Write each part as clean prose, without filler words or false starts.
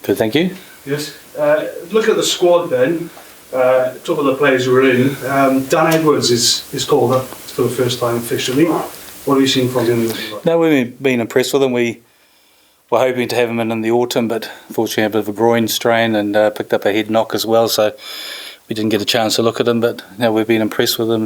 Good, thank you. Yes. Look at the squad then. Some of the players who are in. Dan Edwards is called up for the first time officially. What have you seen from him? No, we've been impressed with him. We were hoping to have him in the autumn, but fortunately had a bit of a groin strain and picked up a head knock as well, so we didn't get a chance to look at him. But we've been impressed with him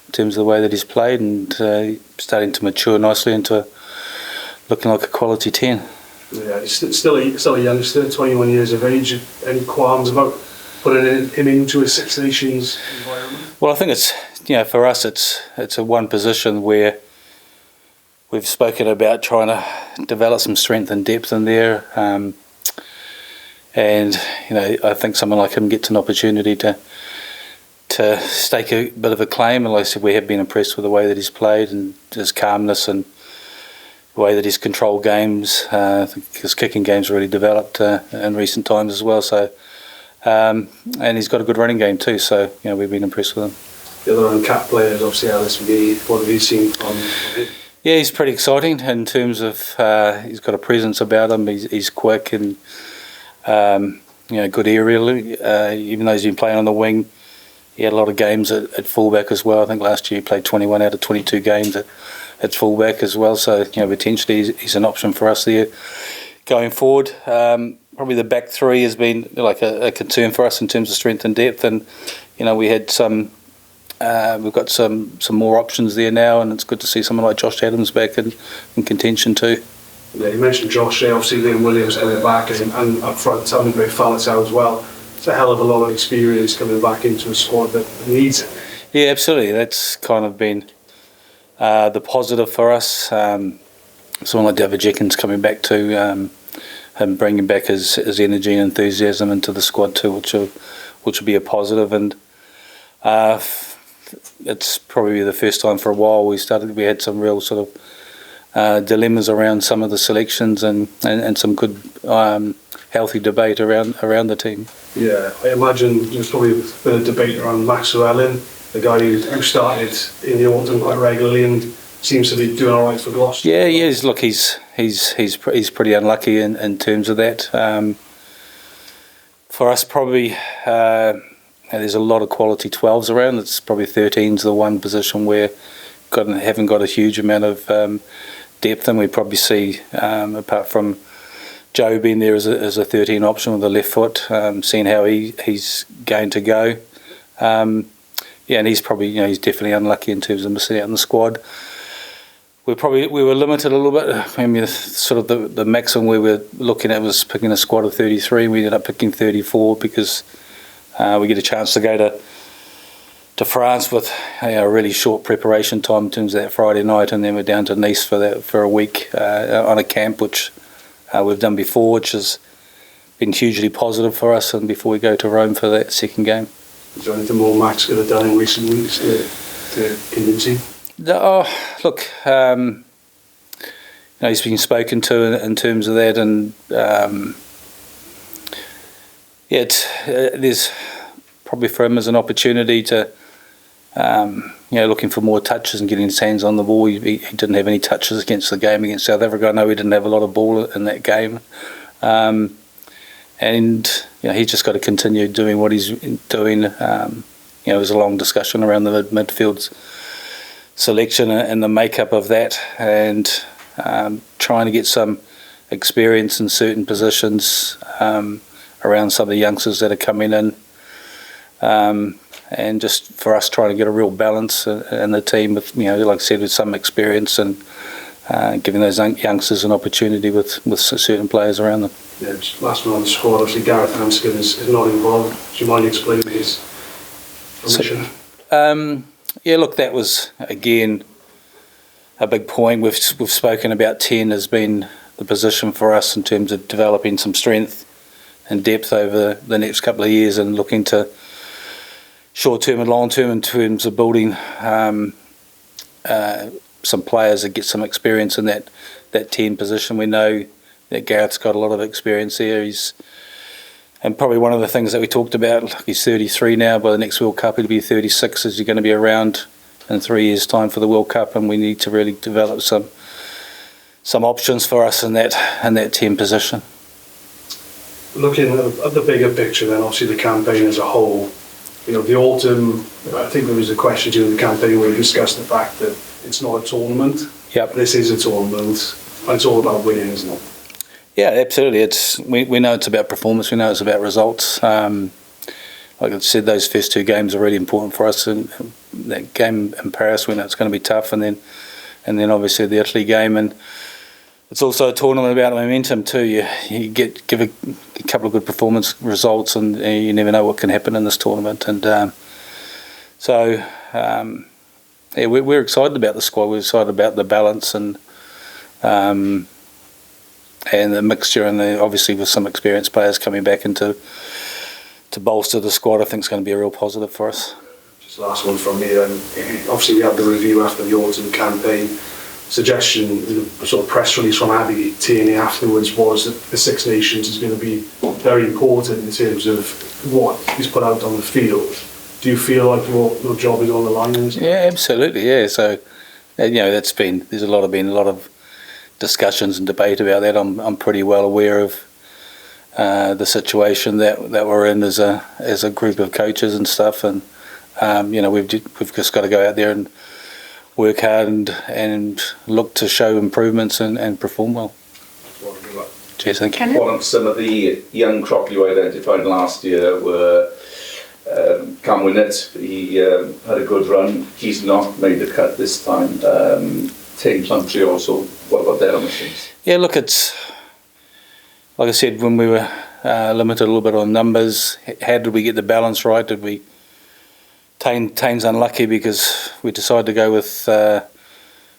in terms of the way that he's played and starting to mature nicely into looking like a quality 10. Yeah, he's still a youngster, 21 years of age. Any qualms about putting him into a Six Nations environment? Well, I think it's, for us it's a one position where we've spoken about trying to develop some strength and depth in there, and I think someone like him gets an opportunity to stake a bit of a claim. And like I said, we have been impressed with the way that he's played and his calmness and the way that he's controlled games. I think his kicking game's really developed in recent times as well. So, and he's got a good running game too. So, we've been impressed with him. The other uncapped players, obviously, Ellis Mee. What have you seen from him? Yeah, he's pretty exciting in terms of he's got a presence about him. He's quick and good aerially. Even though he's been playing on the wing, he had a lot of games at fullback as well. I think last year he played 21 out of 22 games at fullback as well. So potentially he's an option for us there going forward. Probably the back three has been like a concern for us in terms of strength and depth, and we had some. We've got some more options there now, and it's good to see someone like Josh Adams back in contention too. Yeah, you mentioned Josh there, obviously Liam Williams coming back and up front having great Scarlets out as well. It's a hell of a lot of experience coming back into a squad that needs it. Yeah, absolutely. That's kind of been the positive for us. Someone like David Jenkins coming back too, him bringing back his energy and enthusiasm into the squad too, which will be a positive. And it's probably the first time for a while we had some real sort of dilemmas around some of the selections and some good healthy debate around the team. Yeah, I imagine there's probably a bit of debate around Max Llewellyn, the guy who started in the autumn quite regularly and seems to be doing all right for Gloucester. Yeah, he is. Look, he's pretty unlucky in terms of that. For us, probably. There's a lot of quality 12s around. It's probably 13's the one position where haven't got a huge amount of depth, and we probably see, apart from Joe being there as a 13 option with the left foot, seeing how he's going to go. And he's probably he's definitely unlucky in terms of missing out on the squad. We were limited a little bit. I mean, sort of the maximum we were looking at was picking a squad of 33. We ended up picking 34 because. We get a chance to go to France with a really short preparation time in terms of that Friday night, and then we're down to Nice for a week on a camp, which we've done before, which has been hugely positive for us. And before we go to Rome for that second game. Is there anything more Max could have done in recent weeks to convince him? Look, he's been spoken to in terms of that, and. There's probably for him as an opportunity to, looking for more touches and getting his hands on the ball. He didn't have any touches against the game against South Africa. I know he didn't have a lot of ball in that game, and he's just got to continue doing what he's doing. There was a long discussion around the midfield selection and the makeup of that, and trying to get some experience in certain positions. Around some of the youngsters that are coming in, and just for us trying to get a real balance in the team with, like I said, with some experience and giving those youngsters an opportunity with certain players around them. Yeah, just last one on the squad, obviously Gareth Hanscom is not involved. Do you mind explaining his omission? Look, that was again a big point. We've spoken about 10 as being the position for us in terms of developing some strength and depth over the next couple of years, and looking to short-term and long-term in terms of building some players that get some experience in that 10 position. We know that Gareth's got a lot of experience there. And probably one of the things that we talked about, he's 33 now. By the next World Cup he'll be 36, as you're going to be around in 3 years' time for the World Cup, and we need to really develop some options for us in that 10 position. looking at the bigger picture, then obviously the campaign as a whole, the autumn, I think there was a question during the campaign where we discussed the fact that it's not a tournament. Yep. This is a tournament, and it's all about winning, isn't it? Yeah, absolutely. We know it's about performance. We know it's about results. Like I said, those first 2 games are really important for us. And that game in Paris, we know it's going to be tough, and then obviously the Italy game, and it's also a tournament about momentum too. You give a couple of good performance results, and you never know what can happen in this tournament. And we're excited about the squad. We're excited about the balance and the mixture, and obviously with some experienced players coming back to bolster the squad, I think it's going to be a real positive for us. Just last one from me then. Obviously we had the review after the autumn campaign. Suggestion, the sort of press release from Abby Tierney afterwards was that the Six Nations is going to be very important in terms of what is put out on the field. Do you feel like your job is on the line? Yeah, absolutely. Yeah. So, there's been a lot of discussions and debate about that. I'm pretty well aware of the situation that we're in as a group of coaches and stuff, and we've just got to go out there and work hard and look to show improvements and perform well. Cheers, thank you. One of some of the young crop you identified last year were Cam Winnett. He had a good run. He's not made the cut this time. Tame Plumtree also. What about their omissions? Yeah, look, it's like I said, when we were limited a little bit on numbers, how did we get the balance right? Did we... Tane's unlucky because we decided to go with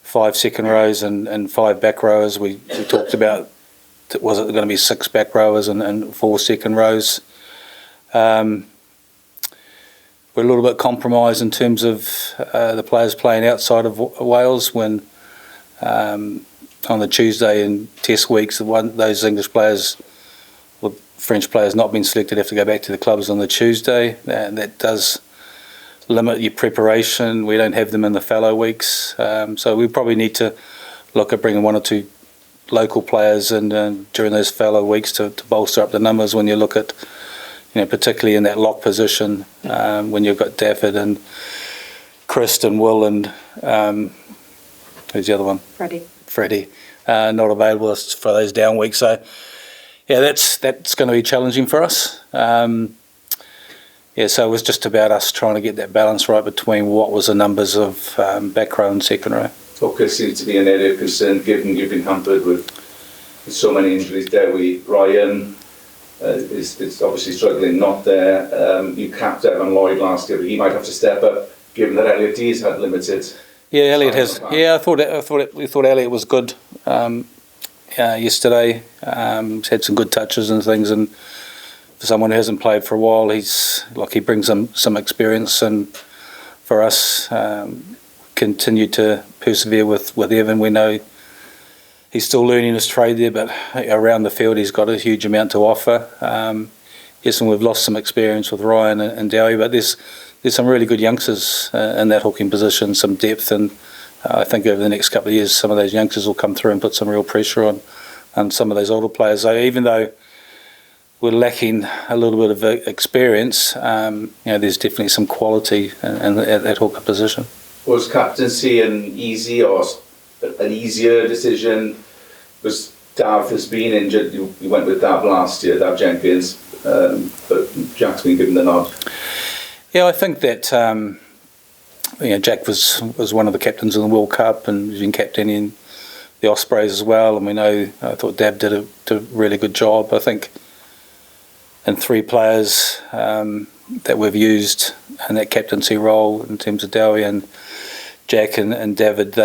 5 second rows and 5 back rowers. We talked about, was it going to be 6 back rowers and 4 second rows? We're a little bit compromised in terms of the players playing outside of Wales when on the Tuesday in Test weeks, those English players or French players not being selected have to go back to the clubs on the Tuesday. That does limit your preparation. We don't have them in the fallow weeks, so we probably need to look at bringing 1 or 2 local players in during those fallow weeks to bolster up the numbers. When you look at, particularly in that lock position, when you've got Dafford and Chris and Will and who's the other one? Freddie, not available for those down weeks. So yeah, that's going to be challenging for us. So it was just about us trying to get that balance right between what was the numbers of back row and second row. Focus seems to be an area of concern given you've been hampered with so many injuries. Dewi, Ryan is obviously struggling not there. You capped Evan Lloyd last year, but he might have to step up given that Elliot Dees had limited. Yeah, Elliot has. Yeah, we thought Elliot was good yesterday. He's had some good touches and things, and for someone who hasn't played for a while, he brings some experience, and for us, continue to persevere with Evan. We know he's still learning his trade there, but around the field he's got a huge amount to offer. Yes, and we've lost some experience with Ryan and Dewi, but there's some really good youngsters in that hooking position, some depth, and I think over the next couple of years some of those youngsters will come through and put some real pressure on some of those older players. So even though we're lacking a little bit of experience, there's definitely some quality in that hooker position. Was captaincy an easier decision? Was Dav has been injured? You went with Dav last year, Dav Jenkins, but Jac's been given the nod. Yeah, I think that Jac was one of the captains in the World Cup and has been captaining the Ospreys as well, and I thought Dav did a really good job. I think in 3 players that we've used in that captaincy role in terms of Dewi and Jac and David,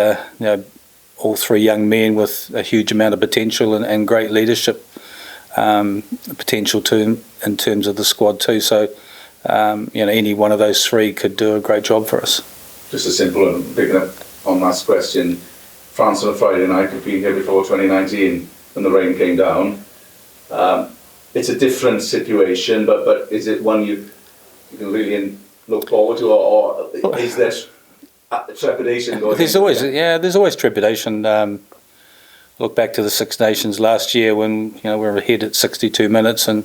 all 3 young men with a huge amount of potential and great leadership potential too in terms of the squad too. So any one of those 3 could do a great job for us. Just a simple one, picking up on last question. France on a Friday night, could be here before 2019 when the rain came down. It's a different situation, but is it one you can really look forward to, or is there trepidation going? There's always trepidation. Look back to the Six Nations last year when we were ahead at 62 minutes and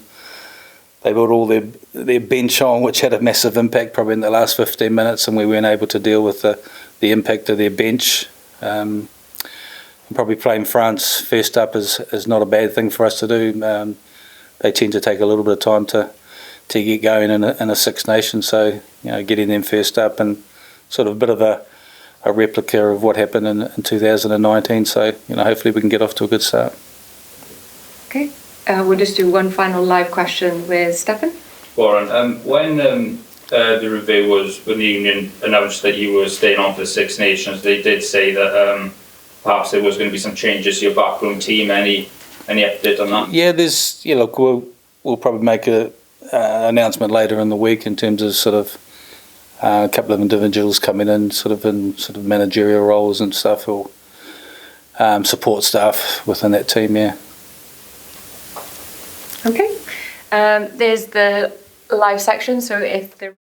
they brought all their bench on, which had a massive impact probably in the last 15 minutes, and we weren't able to deal with the impact of their bench. Probably playing France first up is not a bad thing for us to do. They tend to take a little bit of time to get going in a Six Nations, so getting them first up and sort of a bit of a replica of what happened in 2019. So hopefully we can get off to a good start. Okay, we'll just do one final live question with Stefan. Warren, when the review was, when the union announced that you were staying on for the Six Nations, they did say that perhaps there was going to be some changes to your backroom team. Any update on that? Yeah, look, we'll probably make a announcement later in the week in terms of sort of a couple of individuals coming in sort of managerial roles and stuff, or support staff within that team. Yeah. Okay. There's the live section, so if there